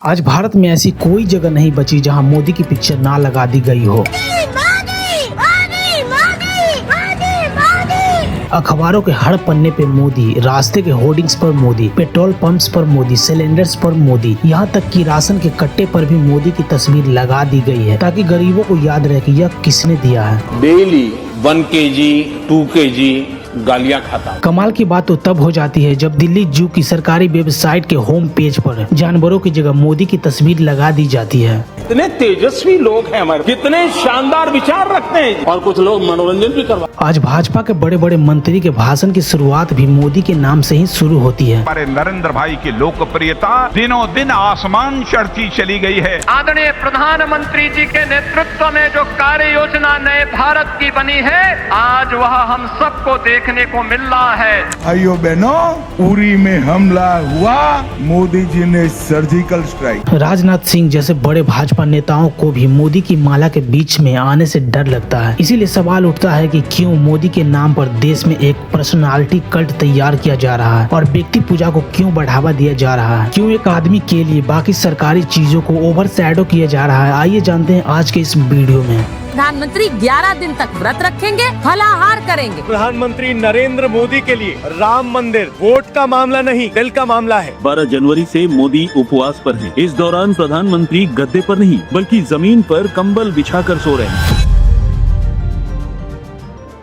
आज भारत में ऐसी कोई जगह नहीं बची जहां मोदी की पिक्चर ना लगा दी गई हो। अखबारों के हर पन्ने पे मोदी, रास्ते के होर्डिंग्स पर मोदी, पेट्रोल पंप्स पर मोदी, सिलेंडर्स पर मोदी, यहाँ तक कि राशन के कट्टे पर भी मोदी की तस्वीर लगा दी गई है ताकि गरीबों को याद रहे कि यह किसने दिया है। डेली 1 kg 2 kg गालियां खाता। कमाल की बात तो तब हो जाती है जब दिल्ली जू की सरकारी वेबसाइट के होम पेज पर जानवरों की जगह मोदी की तस्वीर लगा दी जाती है। कितने तेजस्वी लोग हैं हमारे, कितने शानदार विचार रखते हैं और कुछ लोग मनोरंजन भी करवा। आज भाजपा के बड़े बड़े मंत्री के भाषण की शुरुआत भी मोदी के नाम से ही शुरू होती है। हमारे नरेंद्र भाई की लोकप्रियता दिनों दिन आसमान चढ़ती चली गई है। आदरणीय प्रधानमंत्री जी के नेतृत्व में जो कार्य योजना नए भारत की बनी है, आज वह हम सबको देखने को मिल रहा है। भाइयों बहनों, उरी में हमला हुआ, मोदी जी ने सर्जिकल स्ट्राइक। राजनाथ सिंह जैसे बड़े भाजपा नेताओं को भी मोदी की माला के बीच में आने से डर लगता है। इसीलिए सवाल उठता है कि क्यों मोदी के नाम पर देश में एक पर्सनालिटी कल्ट तैयार किया जा रहा है और व्यक्ति पूजा को क्यों बढ़ावा दिया जा रहा है। क्यों एक आदमी के लिए बाकी सरकारी चीजों को ओवरशैडो किया जा रहा है। आइए जानते हैं आज के इस वीडियो में। प्रधानमंत्री 11 दिन तक व्रत रखेंगे, फलाहार करेंगे। प्रधानमंत्री नरेंद्र मोदी के लिए राम मंदिर वोट का मामला नहीं, दिल का मामला है। 12 जनवरी से मोदी उपवास पर हैं। इस दौरान प्रधानमंत्री गद्दे पर नहीं बल्कि जमीन पर कंबल बिछाकर सो रहे हैं।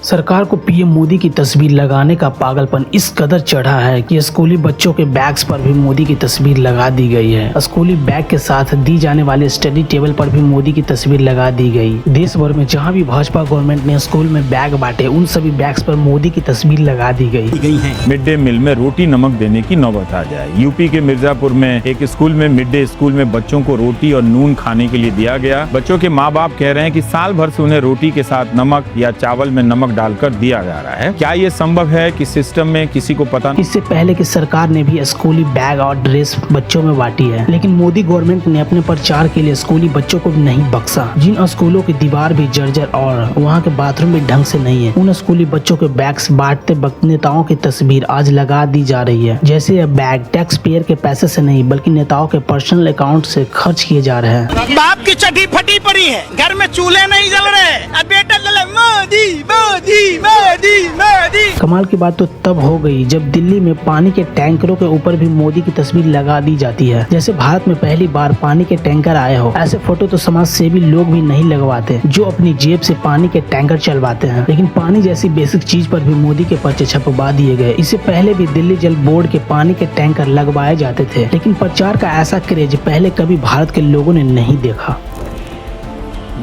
सरकार को पीएम मोदी की तस्वीर लगाने का पागलपन इस कदर चढ़ा है कि स्कूली बच्चों के बैग्स पर भी मोदी की तस्वीर लगा दी गई है। स्कूली बैग के साथ दी जाने वाले स्टडी टेबल पर भी मोदी की तस्वीर लगा दी गई। देश भर में जहां भी भाजपा गवर्नमेंट ने स्कूल में बैग बांटे, उन सभी बैग्स पर मोदी की तस्वीर लगा दी गई है। मिड डे मील में रोटी नमक देने की नौबत आ जाए। यूपी के मिर्जापुर में एक स्कूल में मिड डे स्कूल में बच्चों को रोटी और नून खाने के लिए दिया गया। बच्चों के माँ बाप कह रहे हैं कि साल भर से उन्हें रोटी के साथ नमक या चावल में नमक डालकर दिया जा रहा है। क्या ये संभव है कि सिस्टम में किसी को पता नहीं? इससे पहले कि सरकार ने भी स्कूली बैग और ड्रेस बच्चों में बांटी है, लेकिन मोदी गवर्नमेंट ने अपने प्रचार के लिए स्कूली बच्चों को नहीं बख्शा। जिन स्कूलों की दीवार भी जर्जर और वहाँ के बाथरूम भी ढंग से नहीं है, उन स्कूली बच्चों के बैग्स बांटते वक्त नेताओं की तस्वीर आज लगा दी जा रही है। जैसे यह बैग टैक्स पेयर के पैसे से नहीं बल्कि नेताओं के पर्सनल अकाउंट से खर्च किए जा रहे हैं। बाप की चटी फटी पड़ी है, घर में चूल्हे नहीं जल रहे, बेटा मोदी मोदी मोदी मोदी। कमाल की बात तो तब हो गई जब दिल्ली में पानी के टैंकरों के ऊपर भी मोदी की तस्वीर लगा दी जाती है। जैसे भारत में पहली बार पानी के टैंकर आए हो, ऐसे फोटो तो समाज सेवी लोग भी नहीं लगवाते जो अपनी जेब से पानी के टैंकर चलवाते हैं। लेकिन पानी जैसी बेसिक चीज पर भी मोदी के पर्चे छपवा दिए गए। इससे पहले भी दिल्ली जल बोर्ड के पानी के टैंकर लगवाए जाते थे, लेकिन प्रचार का ऐसा क्रेज पहले कभी भारत के लोगों ने नहीं देखा।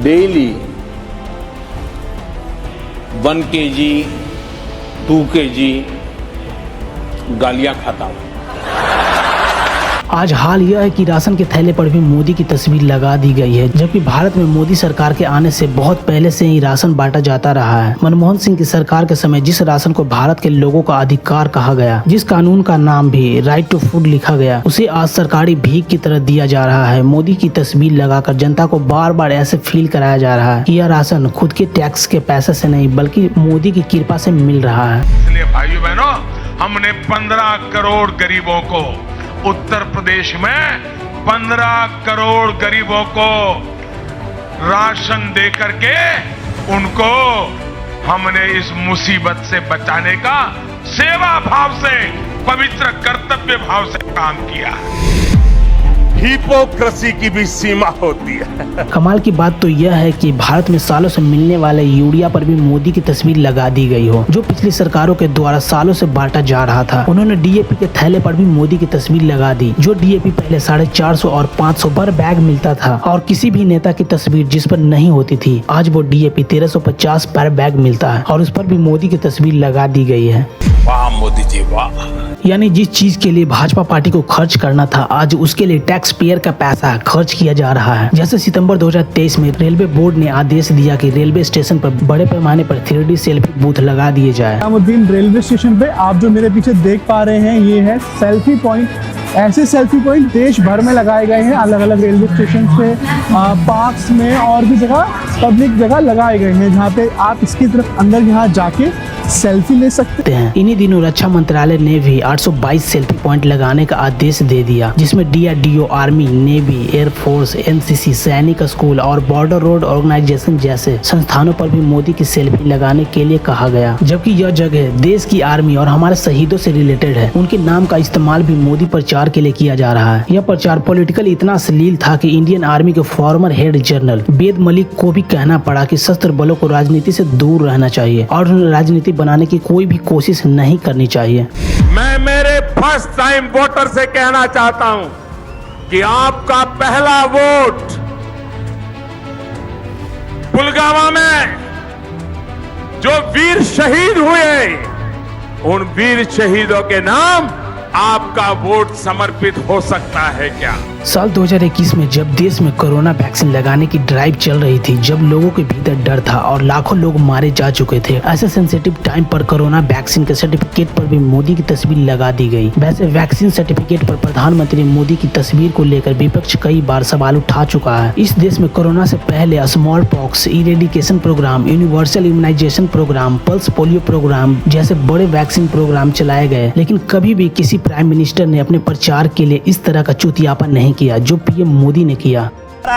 डेली 1 kg 2 kg गालियां खाता हूँ। आज हाल यह है कि राशन के थैले पर भी मोदी की तस्वीर लगा दी गई है, जबकि भारत में मोदी सरकार के आने से बहुत पहले से ही राशन बांटा जाता रहा है। मनमोहन सिंह की सरकार के समय जिस राशन को भारत के लोगों का अधिकार कहा गया, जिस कानून का नाम भी राइट टू फूड लिखा गया, उसे आज सरकारी भीख की तरह दिया जा रहा है। मोदी की तस्वीर लगाकर जनता को बार बार ऐसे फील कराया जा रहा है कि यह राशन खुद के टैक्स के पैसे से नहीं बल्कि मोदी की कृपा से मिल रहा है। इसलिए भाइयों बहनों, हमने 15 करोड़ गरीबों को, उत्तर प्रदेश में 15 करोड़ गरीबों को राशन दे करके उनको हमने इस मुसीबत से बचाने का सेवा भाव से, पवित्र कर्तव्य भाव से काम किया। हिपोक्रेसी की भी सीमा होती है। कमाल की बात तो यह है कि भारत में सालों से मिलने वाले यूरिया पर भी मोदी की तस्वीर लगा दी गई हो, जो पिछली सरकारों के द्वारा सालों से बांटा जा रहा था। उन्होंने डीएपी के थैले पर भी मोदी की तस्वीर लगा दी। जो डीएपी पहले 450 और 500 पर बैग मिलता था और किसी भी नेता की तस्वीर जिस पर नहीं होती थी, आज वो डीएपी 1350 पर बैग मिलता है और उस पर भी मोदी की तस्वीर लगा दी गई है। वाह मोदी जी वाह। यानी जिस चीज के लिए भाजपा पार्टी को खर्च करना था, आज उसके लिए टैक्स पेयर का पैसा खर्च किया जा रहा है। जैसे सितंबर 2023 में रेलवे बोर्ड ने आदेश दिया कि रेलवे स्टेशन पर बड़े पैमाने पर 3D सेल्फी बूथ लगा दिए जाए। निजामुद्दीन रेलवे स्टेशन पे आप जो मेरे पीछे देख पा रहे हैं, ये है सेल्फी पॉइंट ऐसे सेल्फी पॉइंट देश भर में लगाए गए हैं, अलग अलग रेलवे स्टेशन पे, पार्क्स में और भी जगह, पब्लिक जगह लगाए गए हैं, जहाँ पे आप इसकी तरफ अंदर यहाँ जाके सेल्फी ले सकते हैं। इन्हीं दिनों रक्षा मंत्रालय ने भी 822 सेल्फी पॉइंट लगाने का आदेश दे दिया, जिसमें DRDO, army, navy, air force, NCC, सैनिक स्कूल और बॉर्डर रोड ऑर्गेनाइजेशन जैसे संस्थानों पर भी मोदी की सेल्फी लगाने के लिए कहा गया। जबकि यह जगह देश की आर्मी और हमारे शहीदों से रिलेटेड है, उनके नाम का इस्तेमाल भी मोदी प्रचार के लिए किया जा रहा है। यह प्रचार पॉलिटिकल इतना अश्लील था कि इंडियन आर्मी के फॉर्मर हेड जनरल वेद मलिक को भी कहना पड़ा कि सशस्त्र बलों को राजनीति से दूर रहना चाहिए और राजनीति बनाने की कोई भी कोशिश नहीं करनी चाहिए। मैं मेरे फर्स्ट टाइम वोटर से कहना चाहता हूं कि आपका पहला वोट पुलवामा में जो वीर शहीद हुए, उन वीर शहीदों के नाम आपका वोट समर्पित हो सकता है क्या? साल 2021 में जब देश में कोरोना वैक्सीन लगाने की ड्राइव चल रही थी, जब लोगों के भीतर डर था और लाखों लोग मारे जा चुके थे, ऐसे सेंसिटिव टाइम पर कोरोना वैक्सीन के सर्टिफिकेट पर भी मोदी की तस्वीर लगा दी गई। वैसे वैक्सीन सर्टिफिकेट पर प्रधानमंत्री मोदी की तस्वीर को लेकर विपक्ष कई बार सवाल उठा चुका है। इस देश में कोरोना से पहले smallpox eradication programme, universal immunisation programme, pulse polio programme जैसे बड़े वैक्सीन प्रोग्राम चलाए गए, लेकिन कभी भी किसी प्राइम मिनिस्टर ने अपने प्रचार के लिए इस तरह का चुतियापन नहीं किया जो पीएम मोदी ने किया।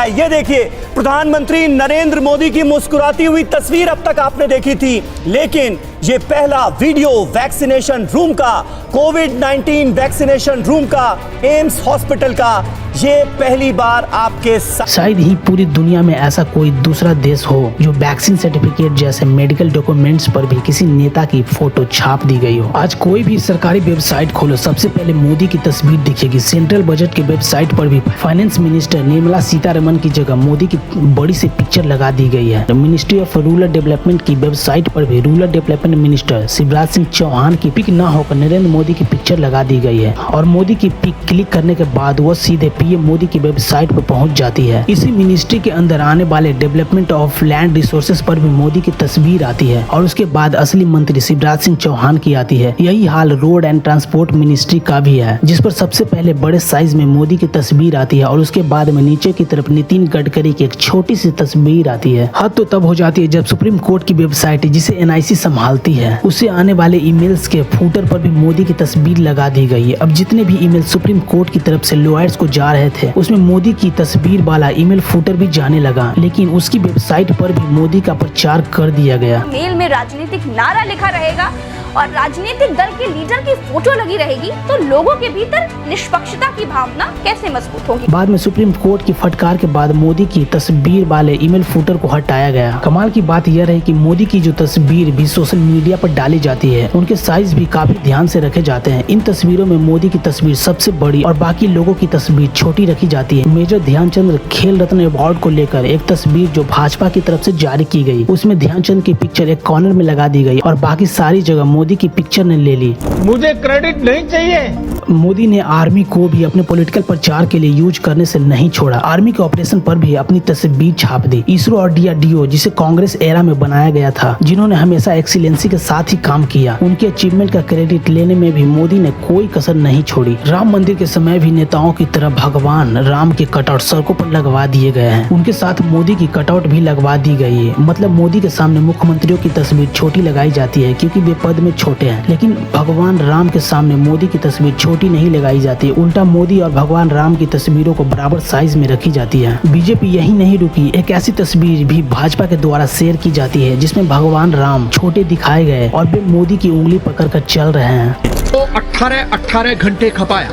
ये देखिए, प्रधानमंत्री नरेंद्र मोदी की मुस्कुराती हुई तस्वीर अब तक आपने देखी थी, लेकिन ये पहला वीडियो वैक्सीनेशन रूम का, कोविड-19 वैक्सीनेशन रूम का, एम्स हॉस्पिटल का, ये पहली बार आपके शायद ही पूरी दुनिया में ऐसा कोई दूसरा देश हो जो वैक्सीन सर्टिफिकेट जैसे मेडिकल डॉक्यूमेंट्स पर भी किसी नेता की फोटो छाप दी गई हो। आज कोई भी सरकारी वेबसाइट खोलो, सबसे पहले मोदी की तस्वीर दिखेगी। सेंट्रल बजट के वेबसाइट पर भी फाइनेंस मिनिस्टर निर्मला सीतारमण की जगह मोदी की बड़ी सी पिक्चर लगा दी गई है। मिनिस्ट्री ऑफ रूरल डेवलपमेंट की वेबसाइट पर भी rural development minister Shivraj Singh Chouhan की पिक न होकर नरेंद्र मोदी की पिक्चर लगा दी गई है और मोदी की पिक क्लिक करने के बाद वो सीधे पीएम मोदी की वेबसाइट पर पहुंच जाती है। इसी मिनिस्ट्री के अंदर आने वाले डेवलपमेंट ऑफ लैंड रिसोर्सेज पर भी मोदी की तस्वीर आती है और उसके बाद असली मंत्री शिवराज सिंह चौहान की आती है। यही हाल रोड एंड ट्रांसपोर्ट मिनिस्ट्री का भी है, जिस पर सबसे पहले बड़े साइज में मोदी की तस्वीर आती है और उसके बाद में नीचे की तरफ नितिन गडकरी की एक छोटी सी तस्वीर आती है। हद तो तब हो जाती है जब सुप्रीम कोर्ट की वेबसाइट जिसे NIC संभालती है, उससे आने वाले ईमेल्स के फूटर पर भी मोदी की तस्वीर लगा दी गई है। अब जितने भी ईमेल सुप्रीम कोर्ट की तरफ से लॉयर्स को जा रहे थे, उसमें मोदी की तस्वीर वाला ईमेल फूटर भी जाने लगा, लेकिन उसकी वेबसाइट पर भी मोदी का प्रचार कर दिया गया। मेल में राजनीतिक नारा लिखा रहेगा और राजनीतिक दल के लीडर की फोटो लगी रहेगी, तो लोगों के भीतर निष्पक्षता की भावना कैसे मजबूत होगी। बाद में सुप्रीम कोर्ट की फटकार के बाद मोदी की तस्वीर वाले ईमेल फूटर को हटाया गया। कमाल की बात यह रही कि मोदी की जो तस्वीर भी सोशल मीडिया पर डाली जाती है, उनके साइज भी काफी ध्यान से रखे जाते हैं। इन तस्वीरों में मोदी की तस्वीर सबसे बड़ी और बाकी लोगों की तस्वीर छोटी रखी जाती है। मेजर ध्यानचंद खेल रत्न अवार्ड को लेकर एक तस्वीर जो भाजपा की तरफ से जारी की गई, उसमें ध्यानचंद की पिक्चर एक कॉर्नर में लगा दी गई और बाकी सारी जगह मोदी की पिक्चर ने ले ली। मुझे क्रेडिट नहीं चाहिए। मोदी ने आर्मी को भी अपने पॉलिटिकल प्रचार के लिए यूज करने से नहीं छोड़ा। आर्मी के ऑपरेशन पर भी अपनी तस्वीर छाप दी। इसरो और DRDO, जिसे कांग्रेस एरा में बनाया गया था, जिन्होंने हमेशा एक्सीलेंसी के साथ ही काम किया, उनके अचीवमेंट का क्रेडिट लेने में भी मोदी ने कोई कसर नहीं छोड़ी। राम मंदिर के समय भी नेताओं की तरह भगवान राम के कटआउट सड़कों पर लगवा दिए गए हैं। उनके साथ मोदी की कटआउट भी लगवा दी गई है। मतलब मोदी के सामने मुख्यमंत्रियों की तस्वीर छोटी लगाई जाती है क्योंकि वे पद में छोटे हैं, लेकिन भगवान राम के सामने मोदी की तस्वीर छोटी नहीं लगाई जाती। उल्टा मोदी और भगवान राम की तस्वीरों को बराबर साइज में रखी जाती है। बीजेपी यही नहीं रुकी, एक ऐसी तस्वीर भी भाजपा के द्वारा शेयर की जाती है जिसमें भगवान राम छोटे दिखाए गए और वे मोदी की उंगली पकड़कर चल रहे हैं। तो 18 घंटे खपाया,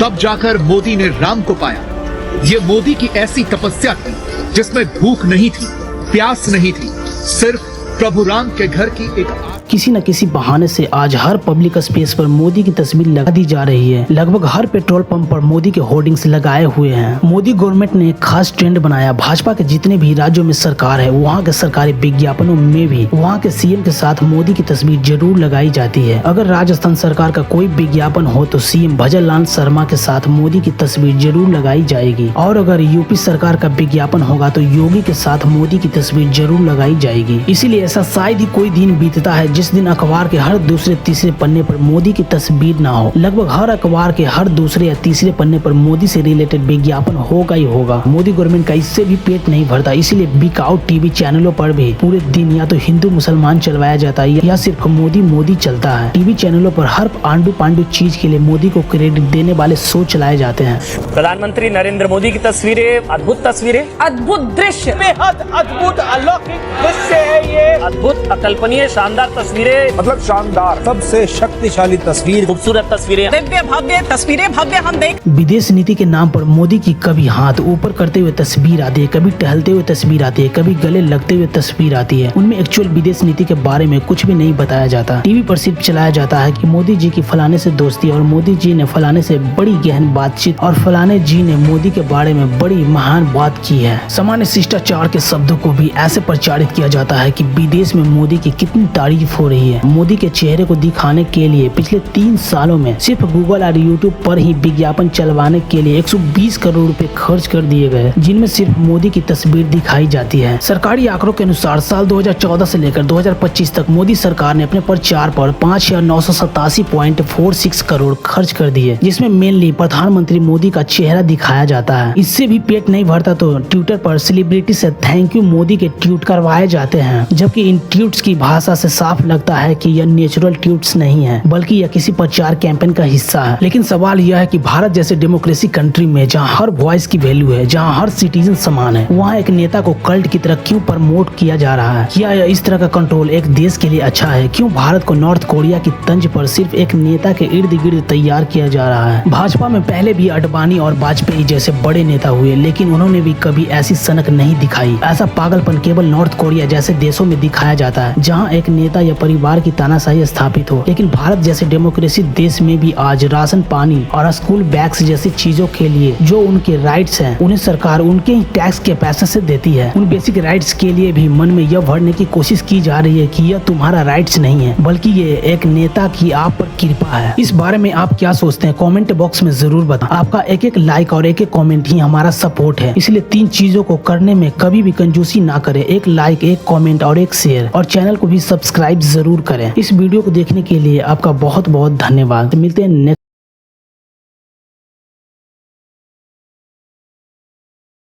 तब जाकर मोदी ने राम को पाया। ये मोदी की ऐसी तपस्या थी जिसमें भूख नहीं थी, प्यास नहीं थी, सिर्फ प्रभु राम के घर की एक किसी न किसी बहाने से आज हर पब्लिक स्पेस पर मोदी की तस्वीर लगा दी जा रही है। लगभग हर पेट्रोल पंप पर मोदी के होर्डिंग्स लगाए हुए हैं। मोदी गवर्नमेंट ने एक खास ट्रेंड बनाया। भाजपा के जितने भी राज्यों में सरकार है, वहाँ के सरकारी विज्ञापनों में भी वहाँ के CM के साथ मोदी की तस्वीर जरूर लगाई जाती है। अगर राजस्थान सरकार का कोई विज्ञापन हो तो CM भजन लाल शर्मा के साथ मोदी की तस्वीर जरूर लगाई जाएगी, और अगर यूपी सरकार का विज्ञापन होगा तो योगी के साथ मोदी की तस्वीर जरूर लगाई जाएगी। इसीलिए ऐसा शायद ही कोई दिन बीतता है जिस दिन अखबार के हर दूसरे तीसरे पन्ने पर मोदी की तस्वीर ना हो। लगभग हर अखबार के हर दूसरे या तीसरे पन्ने पर मोदी से रिलेटेड विज्ञापन होगा ही होगा। मोदी गवर्नमेंट का इससे भी पेट नहीं भरता, इसीलिए बिग आउट टीवी चैनलों पर भी पूरे दिन या तो हिंदू मुसलमान चलवाया जाता है या सिर्फ मोदी मोदी चलता है। टीवी चैनलों पर हर आंडू पांडू चीज के लिए मोदी को क्रेडिट देने वाले शो चलाए जाते हैं। प्रधानमंत्री नरेंद्र मोदी की तस्वीरें, अद्भुत तस्वीरें, अद्भुत दृश्य, बेहद अद्भुत अलौकिक दृश्य है ये, अद्भुत अकल्पनीय शानदार तस्वीरें, मतलब शानदार, सबसे शक्तिशाली तस्वीर, खूबसूरत तस्वीरें, दिव्य भव्य तस्वीरें भव्य हम देख। विदेश नीति के नाम पर मोदी की कभी हाथ ऊपर करते हुए तस्वीर आती है, कभी टहलते हुए तस्वीर आती है, कभी गले लगते हुए तस्वीर आती है। उनमें एक्चुअल विदेश नीति के बारे में कुछ भी नहीं बताया जाता। टीवी पर सिर्फ चलाया जाता है कि मोदी जी की फलाने से दोस्ती और मोदी जी ने फलाने से बड़ी गहन बातचीत और फलाने जी ने मोदी के बारे में बड़ी महान बात की है। सामान्य शिष्टाचार के शब्दों को भी ऐसे प्रचारित किया जाता है कि विदेश में मोदी की कितनी तारीफ हो रही है। मोदी के चेहरे को दिखाने के लिए पिछले 3 सालों में सिर्फ गूगल और यूट्यूब पर ही विज्ञापन चलवाने के लिए 120 करोड़ रुपए खर्च कर दिए गए, जिनमें सिर्फ मोदी की तस्वीर दिखाई जाती है। सरकारी आंकड़ों के अनुसार साल 2014 से लेकर 2025 तक मोदी सरकार ने अपने प्रचार पर 5,987.46 करोड़ खर्च कर दिए, जिसमें मेनली प्रधानमंत्री मोदी का चेहरा दिखाया जाता है। इससे भी पेट नहीं भरता तो ट्विटर पर सेलिब्रिटी से थैंक यू मोदी के ट्वीट करवाए जाते हैं, जबकि इन ट्वीट्स की भाषा से साफ लगता है कि यह नेचुरल ट्वीट्स नहीं है, बल्कि यह किसी प्रचार कैंपेन का हिस्सा है। लेकिन सवाल यह है कि भारत जैसे डेमोक्रेसी कंट्री में जहां हर वॉइस की वैल्यू है, जहां हर सिटीजन समान है, वहां एक नेता को कल्ट की तरह क्यों प्रमोट किया जा रहा है? क्या इस तरह का कंट्रोल एक देश के लिए अच्छा है? क्यों भारत को नॉर्थ कोरिया की तंज पर सिर्फ एक नेता के इर्द गिर्द तैयार किया जा रहा है? भाजपा में पहले भी अडवाणी और वाजपेयी जैसे बड़े नेता हुए, लेकिन उन्होंने भी कभी ऐसी सनक नहीं दिखाई। ऐसा पागलपन केवल नॉर्थ कोरिया जैसे देशों में दिखाया जाता है, जहां एक नेता या परिवार की तानाशाही स्थापित हो। लेकिन भारत जैसे डेमोक्रेसी देश में भी आज राशन पानी और स्कूल बैग्स जैसी चीजों के लिए जो उनके राइट्स हैं, उन्हें सरकार उनके ही टैक्स के पैसे से देती है। उन बेसिक राइट्स के लिए भी मन में यह भरने की कोशिश की जा रही है कि यह तुम्हारा राइट्स नहीं है, बल्कि ये एक नेता की आप पर कृपा है। इस बारे में आप क्या सोचते हैं? कमेंट बॉक्स में जरूर बताएं। आपका एक लाइक और एक कमेंट ही हमारा सपोर्ट है, इसलिए 3 चीजों को करने में कभी भी कंजूसी ना करें। एक लाइक, एक कमेंट और एक शेयर, और चैनल को भी सब्सक्राइब जरूर करें। इस वीडियो को देखने के लिए आपका बहुत बहुत धन्यवाद। मिलते हैं नेक्स्ट